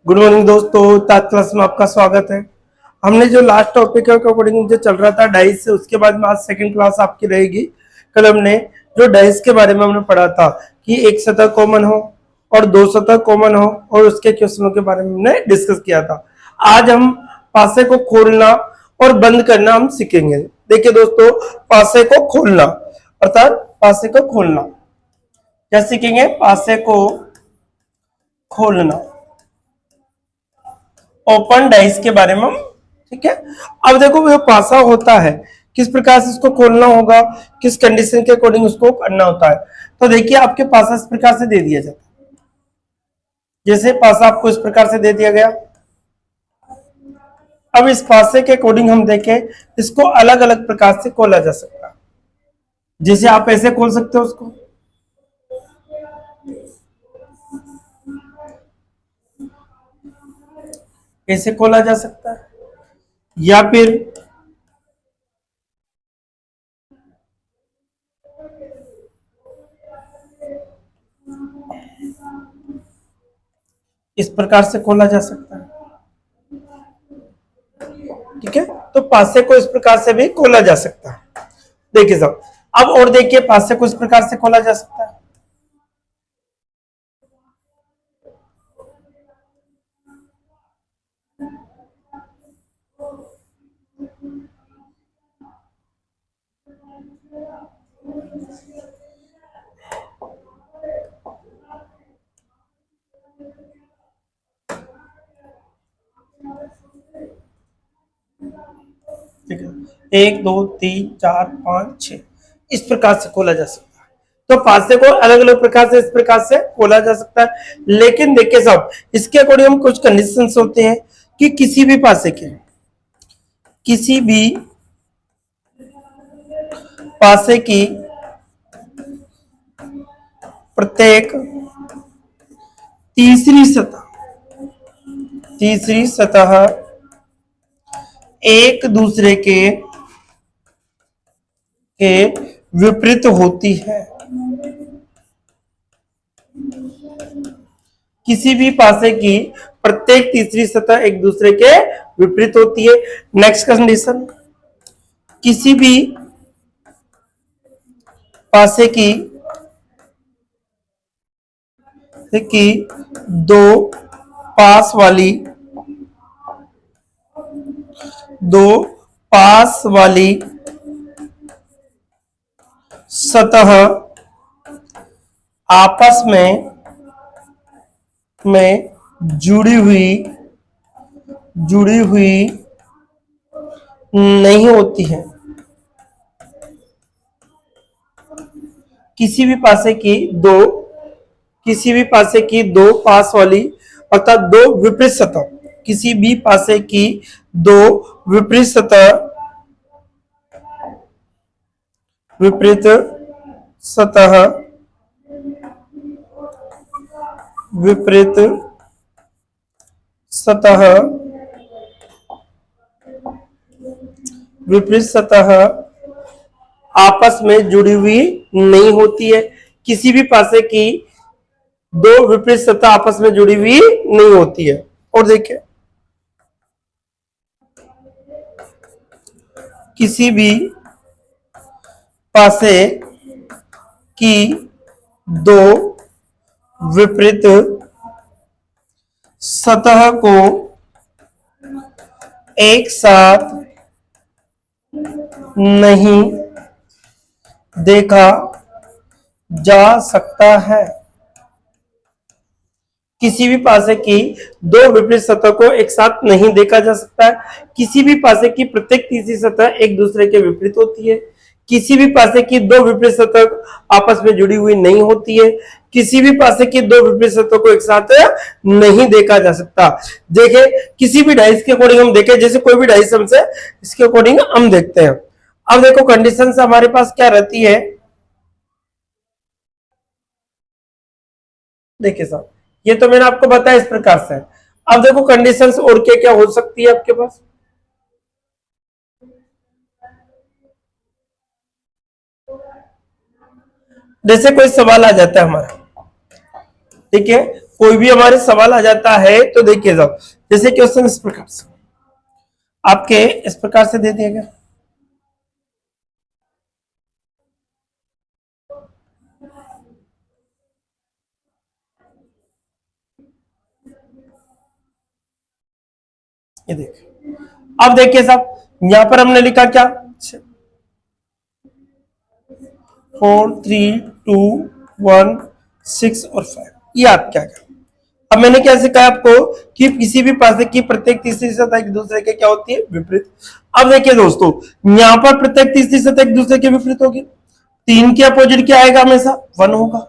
Good morning दोस्तों, आज class में आपका स्वागत है। हमने जो लास्ट टॉपिक के अकॉर्डिंग जो चल रहा था डाइस से, उसके बाद में आज सेकंड क्लास आपकी रहेगी। कल हमने जो डाइस के बारे में हमने पढ़ा था कि एक सतह कॉमन हो और दो सतह कॉमन हो, और उसके क्वेश्चनों के बारे में हमने डिस्कस किया था। आज हम पासे को खोलना और बंद करना हम सीखेंगे। देखिए दोस्तों, पासे को खोलना अर्थात पासे को खोलना क्या सीखेंगे? पासे को खोलना, ओपन डाइस के बारे में हम, ठीक है। अब देखो, जो पासा होता है किस प्रकार से इसको खोलना होगा, किस कंडीशन के अकॉर्डिंग उसको करना होता है। तो देखिए, आपके पासा इस प्रकार से दे दिया जाता है। जैसे पासा आपको इस प्रकार से दे दिया गया। अब इस पासे के अकॉर्डिंग हम देखें, इसको अलग अलग प्रकार से खोला जा सकता है। जैसे आप ऐसे खोल सकते हो उसको, ऐसे खोला जा सकता है, या फिर इस प्रकार से खोला जा सकता है, ठीक है। तो पासे को इस प्रकार से भी खोला जा सकता है। देखिए साहब, अब और देखिए, पासे को इस प्रकार से खोला जा सकता है। ठीक है, 1 2 3 4 5 6 इस प्रकार से खोला जा सकता है। तो पासे को अलग अलग प्रकार से इस प्रकार से खोला जा सकता है। लेकिन देखिए साहब, इसके अकॉर्डिंग हम कुछ कंडीशंस होते हैं कि किसी भी पासे के, किसी भी पासे की प्रत्येक तीसरी सतह, तीसरी सतह एक दूसरे के विपरीत होती है। किसी भी पासे की प्रत्येक तीसरी सतह एक दूसरे के विपरीत होती है। नेक्स्ट कंडीशन, किसी भी पासे की दो पास वाली दो पास वाली सतह आपस में जुड़ी हुई नहीं होती है। किसी भी पासे की दो किसी भी पासे की दो पास वाली अर्थात दो विपरीत सतह, किसी भी पासे की दो विपरीत सतह विपरीत सतह विपरीत सतह विपरीत सतह आपस में जुड़ी हुई नहीं होती है। किसी भी पासे की दो विपरीत सतह आपस में जुड़ी हुई नहीं होती है। और देखिए, किसी भी पासे की दो विपरीत सतह को एक साथ नहीं देखा जा सकता है। किसी भी पासे की दो विपरीत सतह को एक साथ नहीं देखा जा सकता है। किसी भी पासे की प्रत्येक तीसरी सतह एक दूसरे के विपरीत होती है। किसी भी पासे की दो विपरीत सतह आपस में जुड़ी हुई नहीं होती है। किसी भी पासे की दो विपरीत सतह को एक साथ नहीं देखा जा सकता। देखे, किसी भी डाइस के अकॉर्डिंग हम देखें, जैसे कोई भी डाइस हमसे इसके अकॉर्डिंग हम देखते हैं। अब देखो, कंडीशन हमारे पास क्या रहती है। देखिए साहब, ये तो मैंने आपको बताया इस प्रकार से। अब देखो, कंडीशंस और क्या क्या हो सकती है आपके पास। जैसे कोई सवाल आ जाता है हमारा, ठीक है, कोई भी हमारे सवाल आ जाता है तो देखिए साहब, जैसे क्वेश्चन इस प्रकार से आपके इस प्रकार से दे दिया गया, ये देखिए। अब देखिए साहब यहां पर हमने लिखा क्या, 4 3 2 1 6 और 5, ये आप क्या क्या। अब मैंने क्या सिखाया आपको कि किसी भी पासे की प्रत्येक तीसरी सतह एक दूसरे के क्या होती है, विपरीत। अब देखिए दोस्तों, यहां पर प्रत्येक तीसरी सतह एक दूसरे के विपरीत होगी, 3 के अपोजिट क्या आएगा, हमेशा 1 होगा।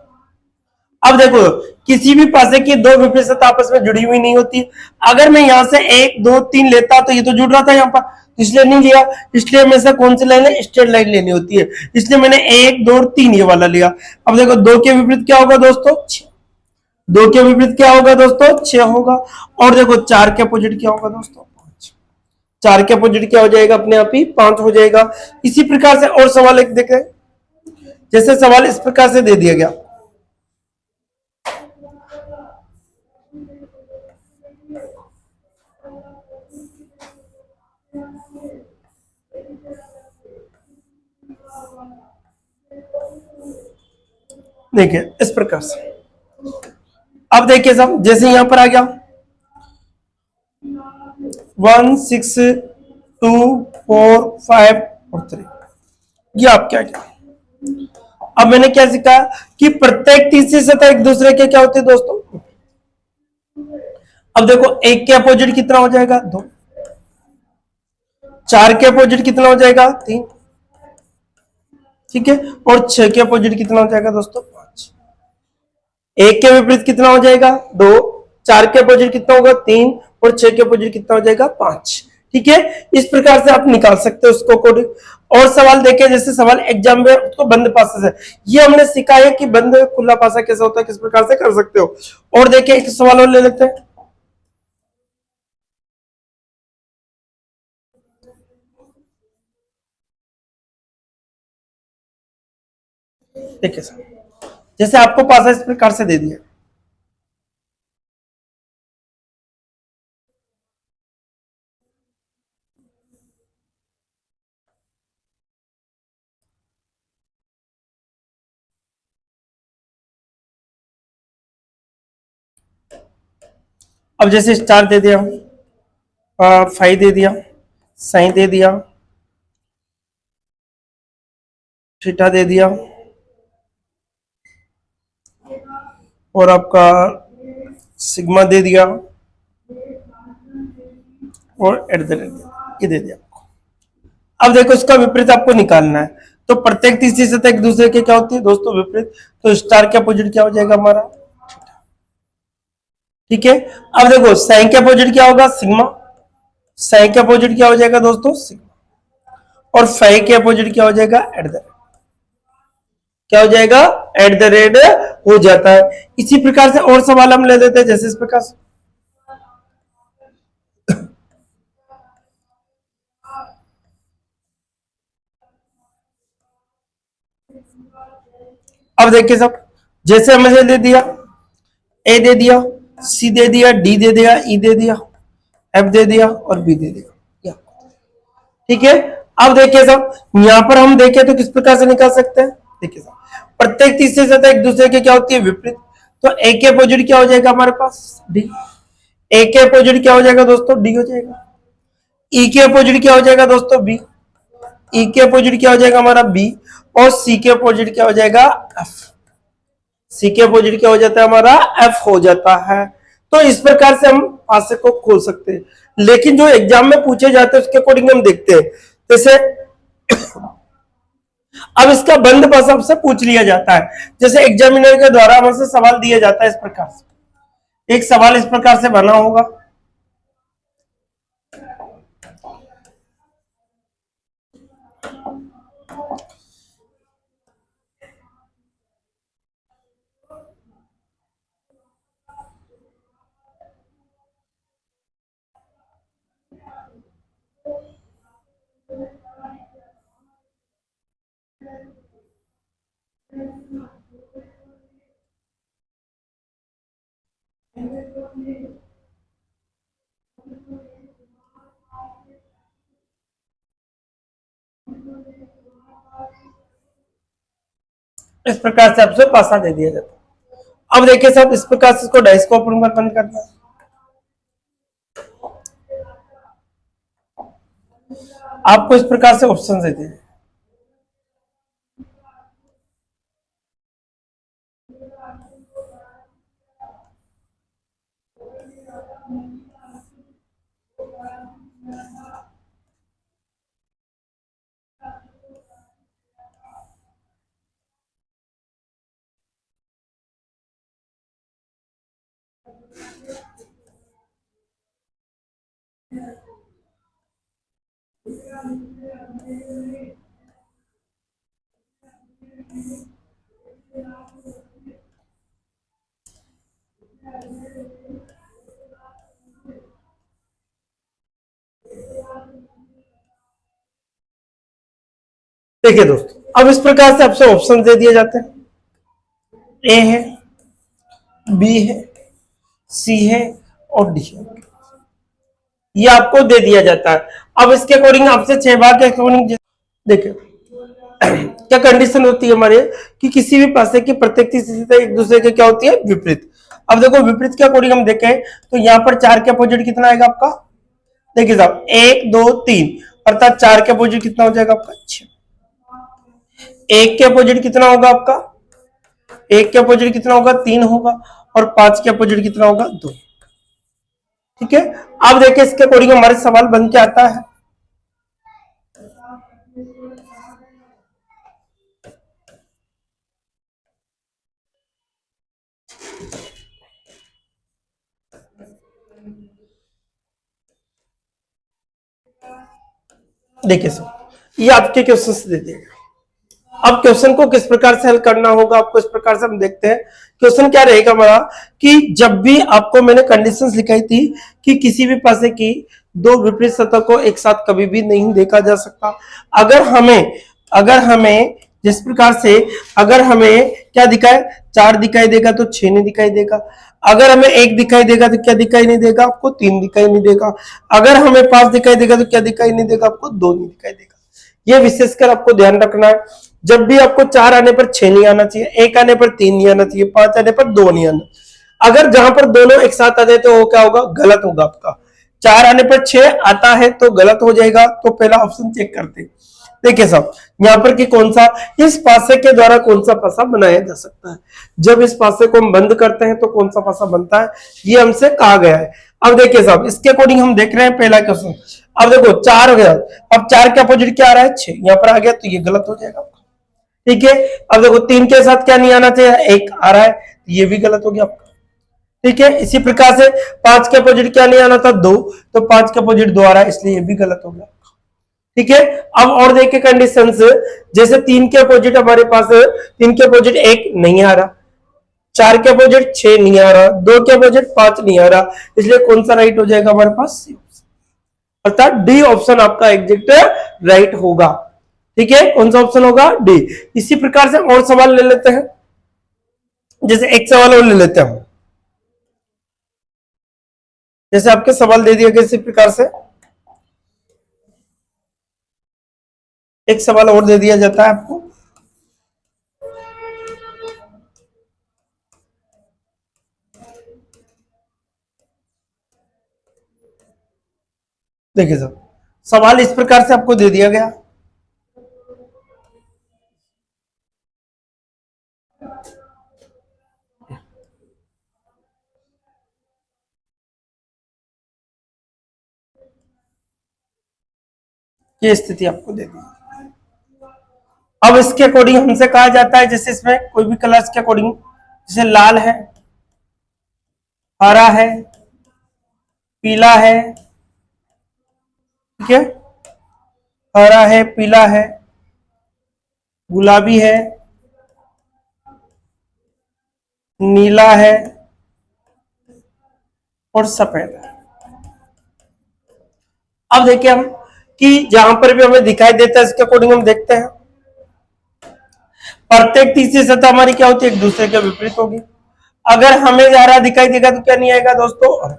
अब देखो, किसी भी पासे की दो विपरीत सतह आपस में जुड़ी हुई नहीं होती। अगर मैं यहां से 1 2 3 लेता तो ये तो जुड़ रहा था यहाँ पर, इसलिए नहीं लिया। इसलिए हमेशा कौन सी लाइन है, स्ट्रेट लाइन लेनी होती है, इसलिए मैंने 1 2 3 ये वाला लिया। अब देखो, दो के विपरीत क्या होगा दोस्तों, 6। दो के विपरीत क्या होगा दोस्तों, 6 होगा। और देखो, 4 के अपोजिट क्या होगा दोस्तों, 5। 4 के अपोजिट क्या हो जाएगा, अपने आप ही 5 हो जाएगा। इसी प्रकार से और सवाल एक देखें, जैसे सवाल इस प्रकार से दे दिया गया, देखिए इस प्रकार से। अब देखिए साहब, जैसे यहां पर आ गया 1 6 2 4 5 और 3, ये आप क्या क्या। अब मैंने क्या सीखा कि प्रत्येक तीसरी सतह एक दूसरे के क्या होते हैं दोस्तों। अब देखो, 1 के अपोजिट कितना हो जाएगा, 2। 4 के अपोजिट कितना हो जाएगा, 3। ठीक है, और 6 के अपोजिट कितना हो जाएगा दोस्तों, 5। 1 के विपरीत कितना हो जाएगा, 2। 4 के अपोजिट कितना होगा, 3। और 6 के अपोजिट कितना हो जाएगा, 5। ठीक है, इस प्रकार से आप निकाल सकते हो उसको कोड। और सवाल देखे, जैसे सवाल एग्जाम में उसको बंद पासे से, ये हमने सीखा है कि बंद खुला पासा कैसा होता है, किस प्रकार से कर सकते हो। और देखिए एक सवाल और ले लेते हैं, देखिए सर, जैसे आपको पासा इस प्रकार से दे दिया, अब जैसे स्टार दे दिया, फाइव दे दिया, साइन दे दिया, थीटा दे दिया, और आपका सिग्मा दे दिया, और एट द रेट ये दे दिया आपको। अब देखो, इसका विपरीत आपको निकालना है, तो प्रत्येक तीसरी सतह एक दूसरे के क्या होती है दोस्तों, विपरीत। तो स्टार के अपोजिट क्या हो जाएगा हमारा, ठीक है। अब देखो, साइन के अपोजिट क्या होगा, सिग्मा। साइन के अपोजिट क्या हो जाएगा दोस्तों, सिग्मा। और फाइव के अपोजिट क्या हो जाएगा, एट द रेट, क्या हो जाएगा, एट द रेट हो जाता है। इसी प्रकार से और सवाल हम ले लेते हैं, जैसे इस प्रकार से, अब देखिए सब, जैसे हमें दे दिया, ए दे दिया, सी दे दिया, डी दे दिया, ई दे दिया, एफ दे दिया, और बी दे दिया, ठीक है। अब देखिए सब, यहां पर हम देखें तो किस प्रकार से निकाल सकते हैं, देखिए सब, प्रत्येक तीसरी सतह एक दूसरे के क्या होती है, विपरीत। तो ए के अपोजिट क्या हो जाएगा हमारे पास, डी। ए के अपोजिट क्या हो जाएगा दोस्तों, डी हो जाएगा। ई के अपोजिट क्या हो जाएगा दोस्तों, बी। ई के अपोजिट क्या हो जाएगा हमारा, बी। और सी के अपोजिट क्या हो जाएगा, एफ। सी के अपोजिट क्या हो जाता है हमारा, एफ हो जाता है। तो इस प्रकार से हम पासे को खोल सकते हैं। लेकिन जो एग्जाम में पूछे जाते हैं उसके अकॉर्डिंग हम देखते हैं। जैसे अब इसका बंद पासा हमसे पूछ लिया जाता है, जैसे एग्जामिनर के द्वारा हमसे सवाल दिया जाता है इस प्रकार से, एक सवाल इस प्रकार से बना होगा, इस प्रकार से आपसे पासा दे दिया जाता है। अब देखिए साहब, इस प्रकार से इसको डाइस को ओपन बंद करना है। आपको इस प्रकार से ऑप्शन देते हैं। देखिए दोस्तों, अब इस प्रकार से आपसे ऑप्शन दे दिए जाते हैं। ए है, बी है, सी है और डी है, ये आपको दे दिया जाता है। अब इसके अकॉर्डिंग आपसे 6 बार के अकॉर्डिंग देखिए क्या कंडीशन होती है हमारे कि किसी भी पासे की प्रत्येक स्थिति एक दूसरे के क्या होती है, विपरीत। अब देखो विपरीत के अकॉर्डिंग हम देखें तो यहाँ पर 4 के अपोजिट कितना आएगा आपका, देखिए साहब 1 2 3, अर्थात 4 के अपोजिट कितना हो जाएगा आपका 6। 1 के अपोजिट कितना होगा आपका, 1 के अपोजिट कितना होगा 3 होगा, और 5 के अपोजिट कितना होगा 2। ठीक है, अब देखिए इसके अकॉर्डिंग हमारे सवाल बन के आता है। देखिए सर, ये आपके क्वेश्चन दे दिएगा। अब क्वेश्चन को किस प्रकार से हल करना होगा आपको, इस प्रकार से हम देखते हैं। क्वेश्चन क्या रहेगा हमारा कि जब भी आपको मैंने कंडीशंस लिखाई थी कि किसी भी पासे की दो विपरीत सतह को एक साथ कभी भी नहीं देखा जा सकता। अगर हमें जिस प्रकार से अगर हमें क्या दिखाए, 4 दिखाई देगा तो 6 नहीं दिखाई देगा। अगर हमें 1 दिखाई देगा तो क्या दिखाई नहीं देगा आपको, 3 दिखाई नहीं देगा। अगर हमें 5 दिखाई देगा तो क्या दिखाई नहीं देगा आपको, 2 नहीं दिखाई देगा। ये विशेषकर आपको ध्यान रखना है। जब भी आपको 4 आने पर 6 नहीं आना चाहिए, 1 आने पर 3 नहीं आना चाहिए, 5 आने पर 2 नहीं आना। अगर जहां पर दोनों एक साथ आ जाए तो वो क्या होगा, गलत होगा आपका। 4 आने पर 6 आता है तो गलत हो जाएगा। तो पहला ऑप्शन चेक करते हैं। देखिए साहब, यहाँ पर कि कौन सा इस पासे के द्वारा कौन सा पासा बनाया जा सकता है। जब इस पासे को हम बंद करते हैं तो कौन सा पासा बनता है, ये हमसे कहा गया है। अब देखिए साहब, इसके अकॉर्डिंग हम देख रहे हैं पहला क्वेश्चन। अब देखो 4 हो गया, अब 4 के अपोजिट क्या आ रहा है, 6 यहाँ पर आ गया तो ये गलत हो जाएगा। ठीक है, अब देखो 3 के साथ क्या नहीं आना चाहिए, 1 आ रहा है, ये भी गलत हो गया आपका। ठीक है, इसी प्रकार से 5 के अपोजिट क्या नहीं आना था, 2, तो 5 के अपोजिट 2 आ रहा है, इसलिए ये भी गलत हो गया। ठीक है, अब और देखिए कंडीशन, जैसे 3 के अपोजिट हमारे पास 3 के अपोजिट 1 नहीं आ रहा, 4 के अपोजिट 6 नहीं आ रहा, 2 के अपोजिट 5 नहीं आ रहा, इसलिए कौन सा राइट हो जाएगा हमारे पास, अर्थात डी ऑप्शन आपका एग्जैक्ट राइट होगा। ठीक है, कौन सा ऑप्शन होगा, डी। इसी प्रकार से और सवाल ले लेते हैं, जैसे एक सवाल और ले लेते हैं। जैसे आपके सवाल दे दिया गया इसी प्रकार से एक सवाल और दे दिया जाता है आपको। देखिए सर, सवाल इस प्रकार से आपको दे दिया गया। ये स्थिति आपको दे दी। अब इसके अकॉर्डिंग हमसे कहा जाता है, जैसे इसमें कोई भी कलर्स के अकॉर्डिंग, जैसे लाल है, हरा है, पीला है। ठीक है, हरा है, पीला है, गुलाबी है, नीला है और सफेद है। अब देखिए हम कि जहां पर भी हमें दिखाई देता है इसके अकॉर्डिंग हम देखते हैं। प्रत्येक तीसरी सतह हमारी क्या होती है, एक दूसरे के विपरीत होगी। अगर हमें हरा दिखाई देगा तो क्या नहीं आएगा दोस्तों,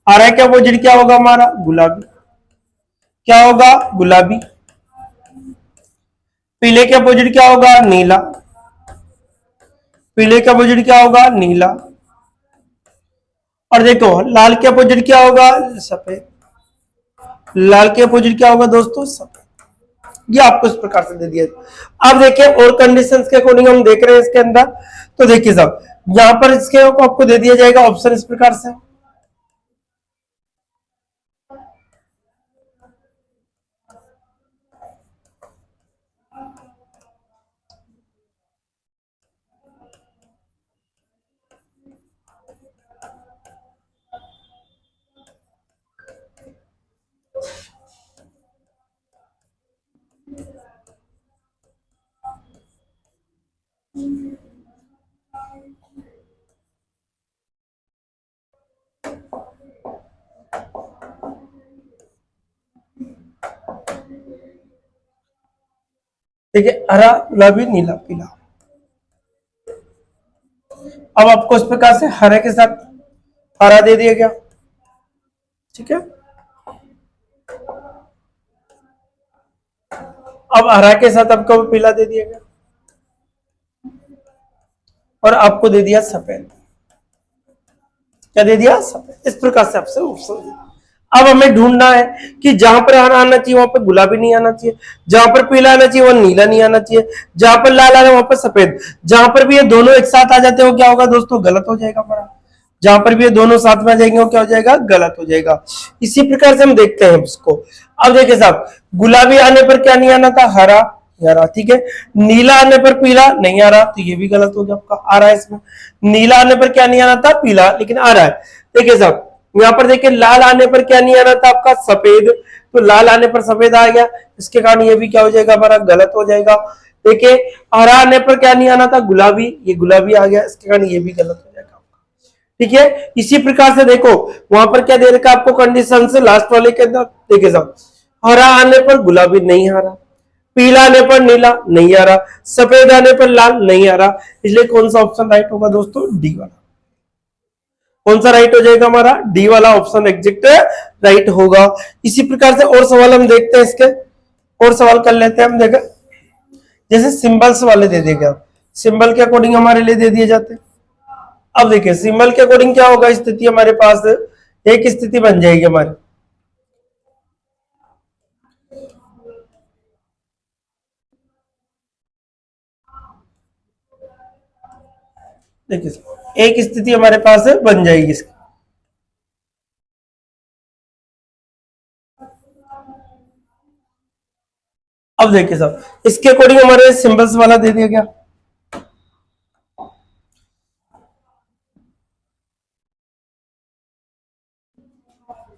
हरा के अपोजिट क्या होगा हमारा, गुलाबी। क्या होगा, गुलाबी। पीले के अपोजिट क्या होगा, नीला। पीले का अपोजिट क्या होगा, नीला। और देखो लाल के अपोजिट क्या होगा, सफेद। लाल के अपोजिट क्या होगा दोस्तों, सफेद। ये आपको इस प्रकार से दे दिया। अब देखिए और कंडीशंस के अकॉर्डिंग हम देख रहे हैं इसके अंदर। तो देखिए साहब यहां पर इसके आपको दे दिया जाएगा ऑप्शन इस प्रकार से। देखिए हरा, गुलाबी, नीला, पीला। अब आपको इस प्रकार से हरे के साथ हरा दे दिया गया, ठीक है। अब हरा के साथ आपको पीला दे दिया गया और आपको दे दिया सफेद। क्या दे दिया, सफेद। इस प्रकार से आपसे ऑप्शन दिया। अब हमें ढूंढना है कि जहां पर हरा आना चाहिए वहां पर गुलाबी नहीं आना चाहिए, जहां पर पीला आना चाहिए वहां नीला नहीं आना चाहिए, जहां पर लाल आना वहां पर सफेद। जहां पर भी ये दोनों एक साथ आ जाते हो क्या होगा दोस्तों, गलत हो जाएगा हमारा। जहां पर भी ये दोनों साथ में आ जाएंगे वो क्या हो जाएगा, गलत हो जाएगा। इसी प्रकार से हम देखते हैं इसको। अब देखिए साहब गुलाबी आने पर क्या नहीं आना था, हरा, हरा, ठीक है। नीला आने पर पीला नहीं आ रहा, तो ये भी गलत हो गया आपका। आ रहा है इसमें नीला आने पर क्या नहीं आना था, पीला, लेकिन आ रहा है। देखिए साहब यहाँ पर देखिए लाल आने पर क्या नहीं आना था आपका, सफेद, तो लाल आने पर सफेद आ गया। इसके कारण ये भी क्या हो जाएगा हमारा, गलत हो जाएगा। देखिए हरा आने पर क्या नहीं आना था, गुलाबी, ये गुलाबी आ गया, इसके कारण ये भी गलत हो जाएगा, ठीक है। इसी प्रकार से देखो वहां पर क्या दे रखा आपको कंडीशन से लास्ट वाले के अंदर। देखिए साहब हरा आने पर गुलाबी नहीं आ रहा, पीला आने पर नीला नहीं आ रहा, सफेद आने पर लाल नहीं आ रहा, इसलिए कौन सा ऑप्शन राइट होगा दोस्तों, डी वाला। कौन सा राइट हो जाएगा हमारा, डी वाला ऑप्शन एग्जैक्ट राइट होगा। इसी प्रकार से और सवाल हम देखते हैं इसके, और सवाल कर लेते हैं हम। देखा जैसे सिंबल्स वाले दे देगा, सिंबल के अकॉर्डिंग हमारे लिए दे दिए जाते हैं। अब देखिए सिंबल के अकॉर्डिंग क्या होगा, स्थिति हमारे पास एक स्थिति बन जाएगी हमारी। देखिए एक स्थिति हमारे पास बन जाएगी इसकी। अब देखिए साहब इसके अकॉर्डिंग हमारे सिंबल्स वाला दे दिया गया।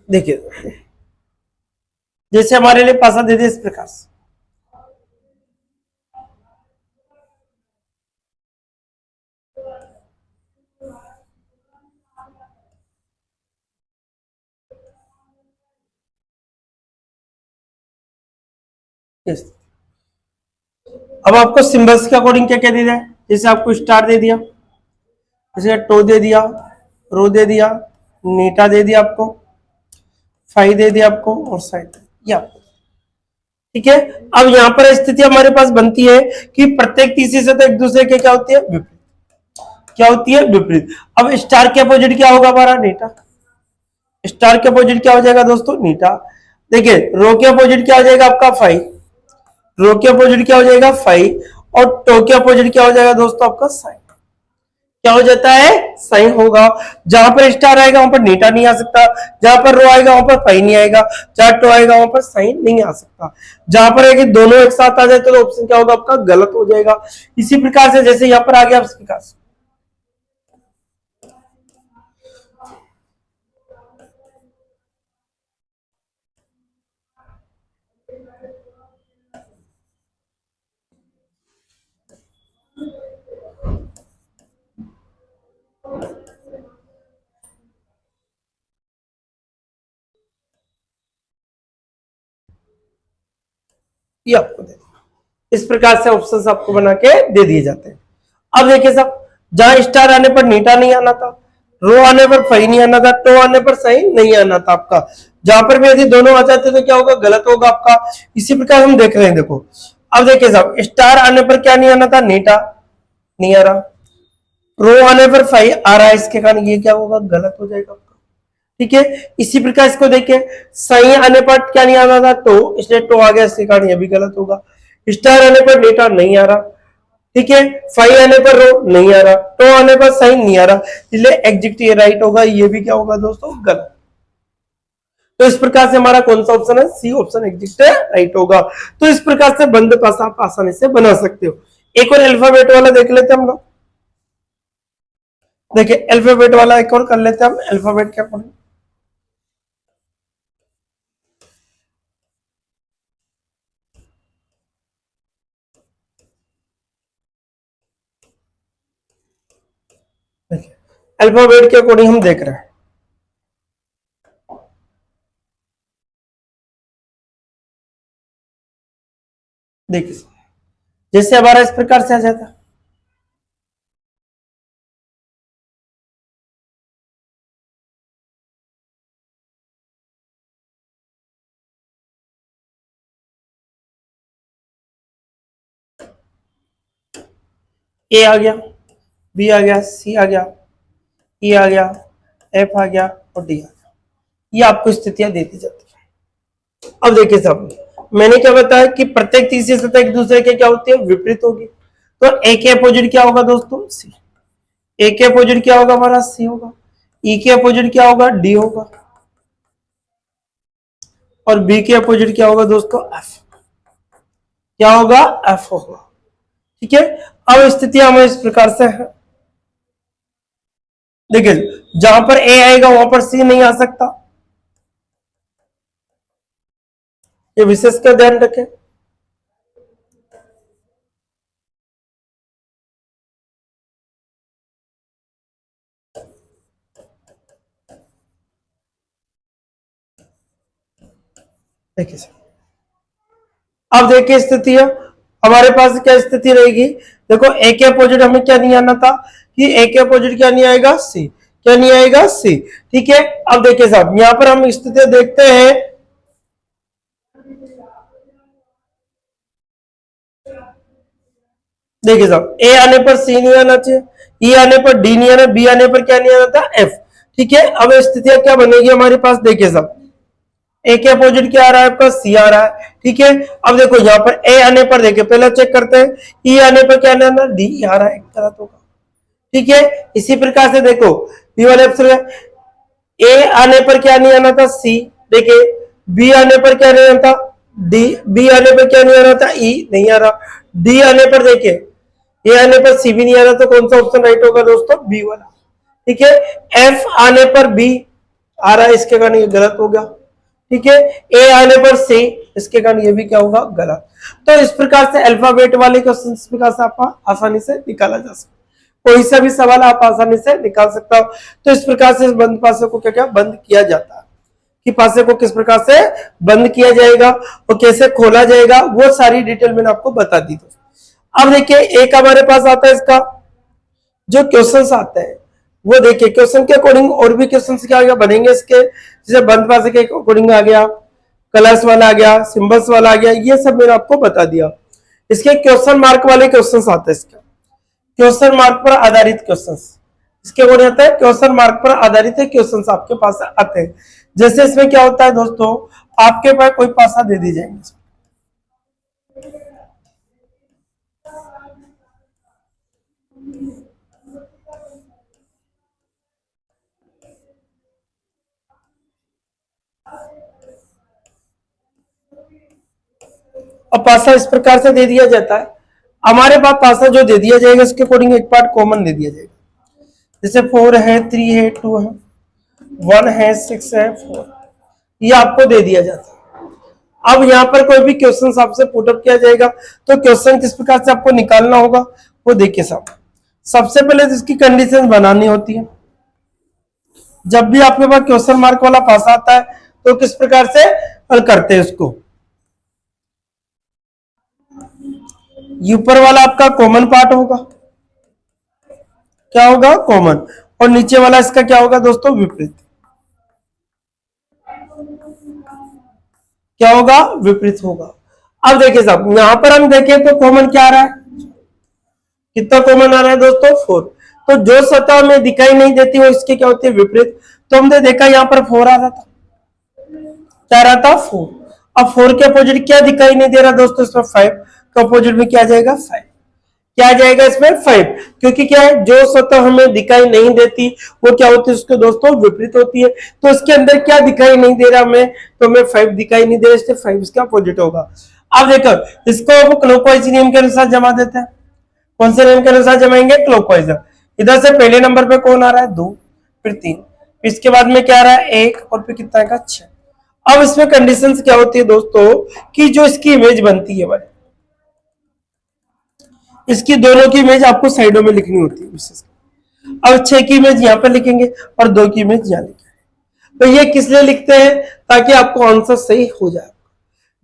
देखिए जैसे हमारे लिए पासा दे दिया इस प्रकार से। Yes. अब आपको सिंबल्स के अकॉर्डिंग क्या क्या दे दिया है, जैसे आपको स्टार दे दिया, जैसे टो दे दिया, रो दे दिया, नीटा दे दिया आपको, फाई दे दिया आपको, और साइड ये आपको, ठीक है। अब यहाँ पर स्थिति हमारे पास बनती है कि प्रत्येक तीसरे से तो एक दूसरे के क्या होती है, विपरीत। क्या होती है, विपरीत। अब स्टार के अपोजिट क्या होगा हमारा, नीटा। स्टार के अपोजिट क्या हो जाएगा दोस्तों, नीटा। देखिए रो के अपोजिट क्या हो जाएगा आपका, फाई। रो के अपोजिट क्या हो जाएगा, फाई। और टो के अपोजिट क्या हो जाएगा दोस्तों आपका, साइन। क्या हो जाता है, साइन होगा। जहां पर स्टार आएगा वहां पर नीटा नहीं आ सकता, जहां पर रो आएगा वहां पर फाई नहीं आएगा, जहां टो आएगा वहां पर साइन नहीं आ सकता। जहां पर है कि दोनों एक साथ आ जाए तो ऑप्शन क्या होगा आपका, गलत हो जाएगा। इसी प्रकार से जैसे यहां पर आ गया इस प्रकार से। ये आपको दे, इस प्रकार से ऑप्शंस आपको बना के दे दिए जाते हैं। अब देखिए साहब जहां स्टार आने पर नीटा नहीं आना था, रो आने पर फाई नहीं आना था, टो आने पर साइन नहीं आना था आपका। जहां पर भी यदि दोनों आ जाते तो क्या होगा, गलत होगा आपका। इसी प्रकार हम देख रहे हैं, देखो अब देखिए साहब स्टार आने पर क्या नहीं आना था, नीटा नहीं आ रहा, रो आने पर 5 आ रहा है, इसके कारण ये क्या होगा, गलत हो जाएगा आपका। ठीक है, इसी प्रकार इसको देखिए, सही आने पर क्या नहीं आना था, तो इसलिए टो आ गया, इसके कारण ये भी गलत होगा। स्टार आने पर डेटा नहीं आ रहा, ठीक है, 5 आने पर रो नहीं आ रहा, टो आने पर सही नहीं आ रहा, इसलिए एग्जिट ये राइट होगा, ये भी क्या होगा दोस्तों, गलत। तो इस प्रकार से हमारा कौन सा ऑप्शन है, सी ऑप्शन एग्जिट राइट होगा। तो इस प्रकार से बंद पासा आप आसानी से बना सकते हो। एक और अल्फाबेट वाला देख लेते हैं हम लोग। देखिए अल्फाबेट वाला एक और कर लेते हैं हम, अल्फाबेट क्या पढ़ें। देखिए अल्फाबेट के अकॉर्डिंग हम देख रहे हैं। देखिए जैसे हमारा इस प्रकार से आ जाता, ए आ गया, बी आ गया, सी आ गया, ई आ गया, एफ आ गया और डी आ गया, ये आपको स्थितियां देती जाती है। अब देखिए साहब, मैंने क्या बताया कि प्रत्येक तीसरी सतह एक दूसरे के क्या होती है, विपरीत होगी। तो ए के अपोजिट क्या होगा दोस्तों, सी। ए के अपोजिट क्या होगा हमारा, सी होगा। ई के अपोजिट क्या होगा, डी होगा। और बी के अपोजिट क्या होगा दोस्तों, एफ। क्या होगा, एफ होगा। ठीक है, अब स्थितियां हमें इस प्रकार से है। देखिए जहां पर ए आएगा वहां पर सी नहीं आ सकता, ये विशेष का ध्यान रखें। देखिए अब देखिए स्थिति है हमारे पास, क्या स्थिति रहेगी, देखो ए के अपोजिट हमें क्या नहीं आना था, कि ए के अपोजिट क्या नहीं आएगा, सी। क्या नहीं आएगा, सी। ठीक है, अब देखिए साहब यहां पर हम स्थिति देखते हैं। देखिए साहब ए आने पर सी नहीं आना चाहिए, ई आने पर डी नहीं आना, बी आने पर क्या नहीं आना था, एफ। ठीक है, अब स्थितियां क्या बनेगी हमारे पास, देखिए साहब ए के अपोजिट क्या आ रहा है आपका, सी आ रहा है। ठीक है, अब देखो यहाँ पर ए आने पर देखिए पहले चेक करते हैं, ई आने पर क्या आना, डी आ रहा है, गलत होगा। ठीक है, इसी प्रकार से देखो बी वाले ऑप्शन में ए आने पर क्या नहीं आना था, सी। देखिए बी आने पर क्या नहीं आना था, डी। बी आने पर क्या नहीं आना था, ई नहीं आ रहा। डी आने पर देखिए ए आने पर सी भी नहीं आ रहा, तो कौन सा ऑप्शन राइट होगा दोस्तों, बी वाला। ठीक है, एफ आने पर बी आ रहा है, इसके कारण ये गलत हो गया। ठीक है, ए आने पर सी, इसके कारण ये भी क्या होगा, गलत। तो इस प्रकार से अल्फाबेट वाले क्वेश्चन इस प्रकार से आप आसानी से निकाला जा सकता, कोई सा भी सवाल आप आसानी से निकाल सकता हो। तो इस प्रकार से इस बंद पासे को क्या क्या बंद किया जाता है, कि पासे को किस प्रकार से बंद किया जाएगा और कैसे खोला जाएगा, वो सारी डिटेल मैंने आपको बता दी दोस्तों। अब देखिए एक हमारे पास आता है इसका जो क्वेश्चंस आते हैं, वो देखिए क्वेश्चन के अकॉर्डिंग और भी क्वेश्चंस क्या बनेंगे इसके, जैसे बंद पासे के अकॉर्डिंग आ गया, कलर्स वाला आ गया, सिंबल्स वाला आ गया, ये सब मैंने आपको बता दिया। इसके क्वेश्चन मार्क वाले क्वेश्चंस आते हैं, इसके क्वेश्चन मार्क पर आधारित क्वेश्चंस, इसके अकॉर्डिंग आता है क्वेश्चन मार्क पर आधारित क्वेश्चंस आपके पास आते हैं। जैसे इसमें क्या होता है दोस्तों, आपके पास कोई पासा दे दी जाएंगे, और पासा इस प्रकार से दे दिया जाता है। हमारे पास पासा जो दे दिया जाएगा उसके अकॉर्डिंग एक पार्ट कॉमन दे दिया जाएगा, जैसे 4 है, 3 है, 2 है, 1 है, 6 है, 4, ये आपको दे दिया जाता है। अब यहाँ पर कोई भी क्वेश्चन आपसे पुटअप किया जाएगा, तो क्वेश्चन किस प्रकार से आपको निकालना होगा वो देखिए साहब। सबसे पहले तो इसकी कंडीशन बनानी होती है। जब भी आपके पास क्वेश्चन मार्क वाला पासा आता है तो किस प्रकार से हल करते हैं उसको, ऊपर वाला आपका कॉमन पार्ट होगा, क्या होगा, कॉमन, और नीचे वाला इसका क्या होगा दोस्तों, विपरीत। क्या होगा, विपरीत होगा। अब देखिए साहब यहां पर हम देखें तो कॉमन क्या आ रहा है, कितना कॉमन आ रहा है दोस्तों, 4। तो जो सतह में दिखाई नहीं देती वो इसके क्या होती है, विपरीत। तो हमने देखा यहाँ पर 4 आ रहा था, क्या रहा था, 4। अब 4 के अपोजिट क्या दिखाई नहीं दे रहा दोस्तों, इसमें 5। तो अपोजिट में क्या जाएगा, 5। क्या जाएगा इसमें, 5। क्योंकि क्या है, जो सतह हमें दिखाई नहीं देती वो क्या होती है उसके दोस्तों, विपरीत होती है। तो इसके अंदर क्या दिखाई नहीं दे रहा हमें, तो हमें 5 दिखाई नहीं दे रहा, इसलिए 5 इसका अपोजिट होगा। अब देखो इसको अब क्लॉकवाइज नियम के अनुसार जमा देते हैं। कौन से नियम के अनुसार जमाएंगे, क्लॉकवाइज। इधर से पहले नंबर पे कौन आ रहा है, 2, फिर 3, इसके बाद में क्या आ रहा है, 1, और फिर कितना आएगा, 6। अब इसमें कंडीशंस क्या होती है दोस्तों, कि जो इसकी इमेज बनती है वाली, इसकी दोनों की इमेज आपको साइडों में लिखनी होती है विशेष। अब 6 की इमेज यहाँ पर लिखेंगे और 2 की इमेज यहाँ लिखेंगे। तो ये किस लिए लिखते हैं, ताकि आपको आंसर सही हो जाए।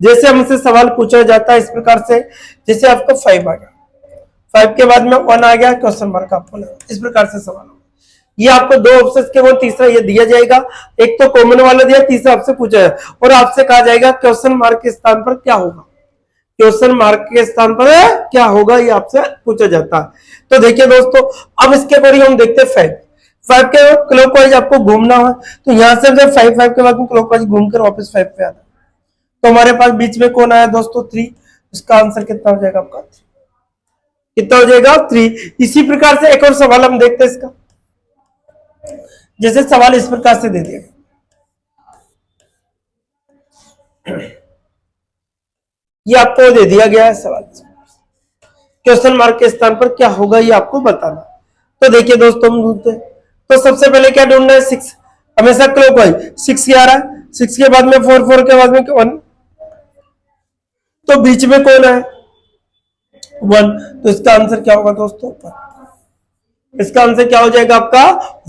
जैसे हमसे सवाल पूछा जाता है इस प्रकार से, जैसे आपको 5 आ गया, 5 के बाद में 1 आ गया, क्वेश्चन मार्क आपको लगा, इस प्रकार से सवाल होगा। ये आपको 2 ऑप्शन के वो तीसरा ये दिया जाएगा, एक तो कॉमन वाला दिया, तीसरा आपसे पूछा है और आपसे कहा जाएगा क्वेश्चन मार्क के स्थान पर क्या होगा, क्वेश्चन मार्क के स्थान पर क्या होगा, ये आपसे पूछा जाता है। तो देखिए दोस्तों, अब इसके अकॉर्डिंग हम देखते हैं 5 के क्लॉकवाइज आपको घूमना है, तो यहां से 5 के बाद में क्लॉकवाइज घूमकर वापस 5 पे आना। तो हमारे पास बीच में कौन आया दोस्तों, 3। इसका आंसर कितना हो जाएगा आपका, 3। कितना हो जाएगा, 3। इसी प्रकार से एक और सवाल हम देखते हैं इसका। जैसे सवाल इस प्रकार से दे दिया, ये आपको दे दिया गया है सवाल, क्वेश्चन मार्क के स्थान पर क्या होगा ये आपको बताना। तो देखिए दोस्तों हम ढूंढते हैं, तो सबसे पहले क्या ढूंढना है, 6। हमेशा क्लॉकवाइज 6 आ रहा है, 6 के बाद में 4, 4 के बाद में 1, तो बीच में कौन है, 1। तो इसका आंसर क्या होगा दोस्तों, 1। इसका आंसर क्या हो जाएगा आपका,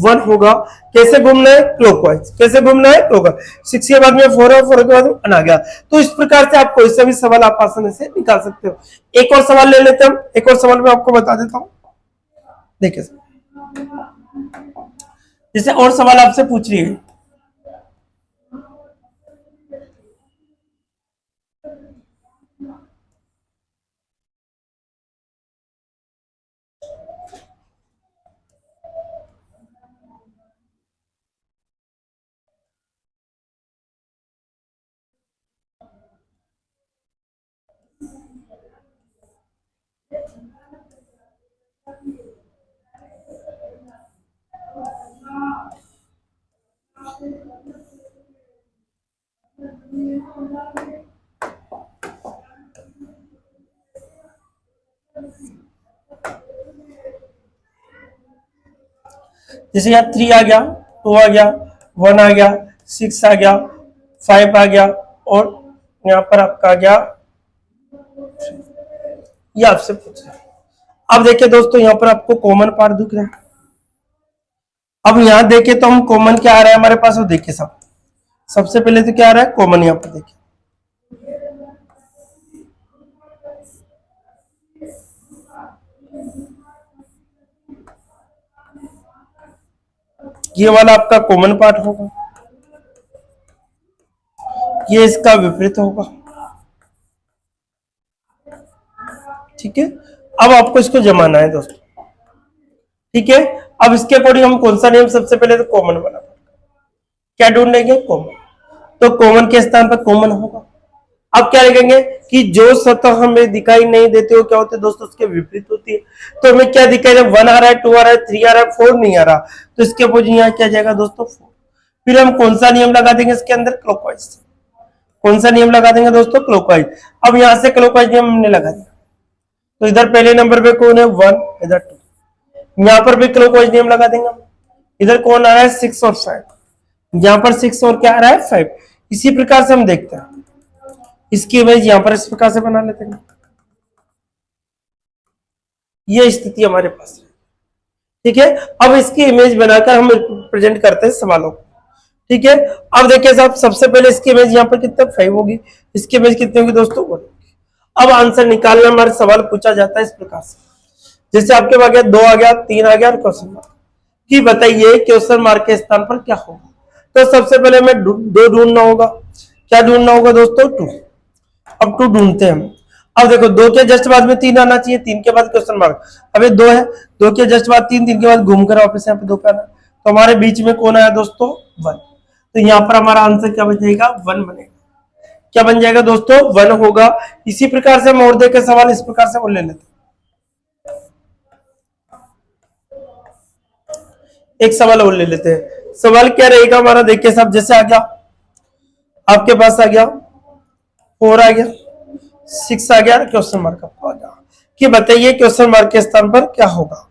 1 होगा। कैसे घूमना है, क्लॉकवाइज। कैसे घूमना है, क्लॉकवाइज। 6 के बाद में 4 है, 4 के बाद में 1 आ गया। तो इस प्रकार से आप कोई सा भी सवाल आप आसानी से निकाल सकते हो। एक और सवाल ले लेते हैं हम, एक और सवाल मैं आपको बता देता हूं। देखिए जैसे और सवाल आपसे पूछ रही है, जैसे यहाँ 3 आ गया, 2 आ गया, 1 आ गया, 6 आ गया, 5 आ गया, और यहाँ पर आपका आ गया, ये आपसे पूछ रहा है। अब देखिए दोस्तों यहाँ पर आपको कॉमन पार्ट दिख रहा है। अब यहाँ देखे तो हम कॉमन क्या आ रहा है हमारे पास, वो देखिए सबसे पहले तो क्या आ रहा है, कॉमन। यहाँ पर देखिए ये वाला आपका कॉमन पार्ट होगा, ये इसका विपरीत होगा। ठीक है, अब आपको इसको जमाना है दोस्तों। ठीक है, अब इसके अकॉर्डिंग हम कौन सा नियम, सबसे पहले तो कॉमन वाला क्या ढूंढेंगे, कॉमन। तो कॉमन के स्थान पर कॉमन होगा। अब क्या लिखेंगे कि जो सतह हमें दिखाई नहीं देते हो क्या होते हैं दोस्तों, उसके विपरीत होती है। तो हमें क्या दिखाई दे, 1 आ रहा है, 2 आ रहा है, 3 आ रहा है, 4 नहीं आ रहा, तो इसके अपोजिट यहाँ क्या जाएगा दोस्तों, 4। फिर हम कौन सा नियम लगा देंगे इसके अंदर, क्लॉकवाइज। कौन सा नियम लगा देंगे दोस्तों, क्लॉकवाइज। अब यहाँ से क्लॉकवाइज नियम हमने लगा दिया, तो इधर पहले नंबर पे कौन है, 1, इधर 2। यहाँ पर भी क्लॉकवाइज नियम लगा देंगे। इधर कौन आ रहा है, 6 और 5, यहाँ पर 6 और क्या आ रहा है, 5। इसी प्रकार से हम देखते हैं, इसकी इमेज यहाँ पर इस प्रकार से बना लेते हैं। ये स्थिति हमारे पास है। ठीक है, अब इसकी इमेज बनाकर हम प्रेजेंट करते हैं सवालों को। ठीक है, अब देखिए साहब, सबसे पहले इसकी इमेज यहाँ पर कितना, 5 होगी, इसकी इमेज कितनी होगी दोस्तों, 1 होगी। अब आंसर निकालना, हमारे सवाल पूछा जाता है इस प्रकार से, जैसे आपके पास 2 आ गया, 3 आ गया और क्वेश्चन मार्क कि बताइए क्वेश्चन मार्क के स्थान पर क्या होगा। तो सबसे पहले हमें 2 ढूंढना होगा। क्या ढूंढना होगा दोस्तों, 2। अब 2 ढूंढते हैं हम। अब देखो 2 के जस्ट बाद में 3 आना चाहिए, 3 के बाद क्वेश्चन मार्क। अब ये 2 है, 2 के जस्ट बाद 3, 3 के बाद घूमकर वापस यहाँ पे 2 पे आना, तो हमारे बीच में कौन आया दोस्तों 1। तो यहाँ पर हमारा आंसर क्या बन जाएगा 1 बनेगा। क्या बन जाएगा दोस्तों 1 होगा। इसी प्रकार से हम और देखे सवाल इस प्रकार से और ले लेते, एक सवाल और ले लेते हैं। सवाल क्या रहेगा हमारा, देखिए साहब, जैसे आ गया आपके पास, आ गया 4 आ गया, 6 आ गया, क्वेश्चन मार्क आपको आ गया कि बताइए क्वेश्चन मार्क के स्थान पर क्या होगा,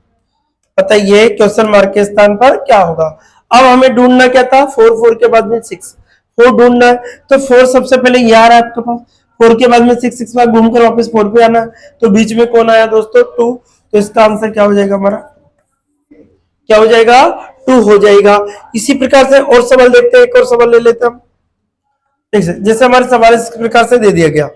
बताइए क्वेश्चन मार्क के स्थान पर क्या होगा। अब हमें ढूंढना क्या था, 4, 4 के बाद में 6, 4 ढूंढना है, तो 4 सबसे पहले ये आ रहा है आपके पास, 4 के बाद में 6, 6 बार घूमकर वापस 4 पे आना है, तो बीच में कौन आया दोस्तों 2, तो इसका आंसर क्या हो जाएगा हमारा, क्या हो जाएगा 2 हो जाएगा। इसी प्रकार से और सवाल देखते हैं, एक और सवाल ले लेते हैं हम। जैसे हमारे सवाल इस प्रकार से दे दिया गया,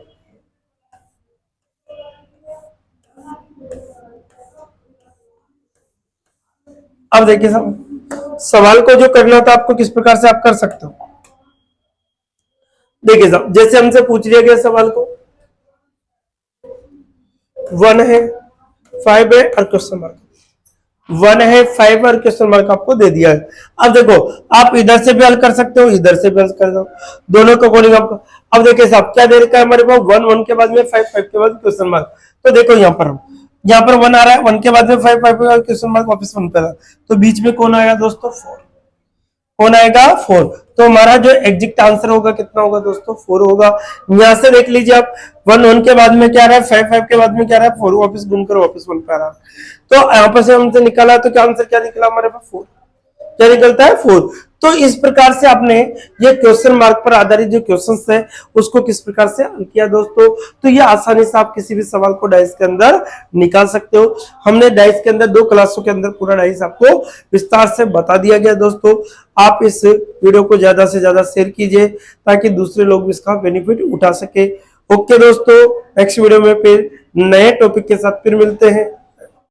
अब देखिए साहब, सवाल को जो करना था आपको किस प्रकार से आप कर सकते हो। देखिए साहब, जैसे हमसे पूछ लिया गया सवाल को 1 है 5 है और क्वेश्चन मार्क, 1 है 5 और क्वेश्चन मार्क आपको दे दिया है। अब देखो आप इधर से भी हल कर सकते हो, इधर से भी हल कर दो, दोनों को अकॉर्डिंग आपको। अब देखिए साहब क्या दे रखा है हमारे पास, 1, 1 के बाद में 5, 5 के बाद क्वेश्चन मार्क। तो देखो यहाँ पर 1 आ रहा है, 1 के बाद में 5, 5 के बाद क्वेश्चन मार्क, वापस 1 पे, तो बीच में कौन आएगा दोस्तों 4, कौन आएगा 4। तो हमारा जो एग्जैक्ट आंसर होगा कितना होगा दोस्तों 4 होगा। यहां से देख लीजिए आप, 1, 1 के बाद में क्या रहा है 5, 5 के बाद में क्या रहा है 4, वापस घूमकर वापस 1 पे आ रहा है, तो यहाँ पर से हमसे निकाला, तो क्या आंसर क्या निकला हमारे पास 4, क्या निकलता है 4। तो इस प्रकार से आपने ये क्वेश्चन मार्क पर आधारित जो क्वेश्चंस है उसको किस प्रकार से हल किया दोस्तों। तो ये आसानी से आप किसी भी सवाल को डाइस के अंदर निकाल सकते हो। हमने डाइस के अंदर 2 क्लासों के अंदर पूरा डाइस आपको विस्तार से बता दिया गया दोस्तों। आप इस वीडियो को ज्यादा से ज्यादा शेयर कीजिए ताकि दूसरे लोग भी इसका बेनिफिट उठा सके। ओके दोस्तों, नेक्स्ट वीडियो में फिर नए टॉपिक के साथ फिर मिलते हैं।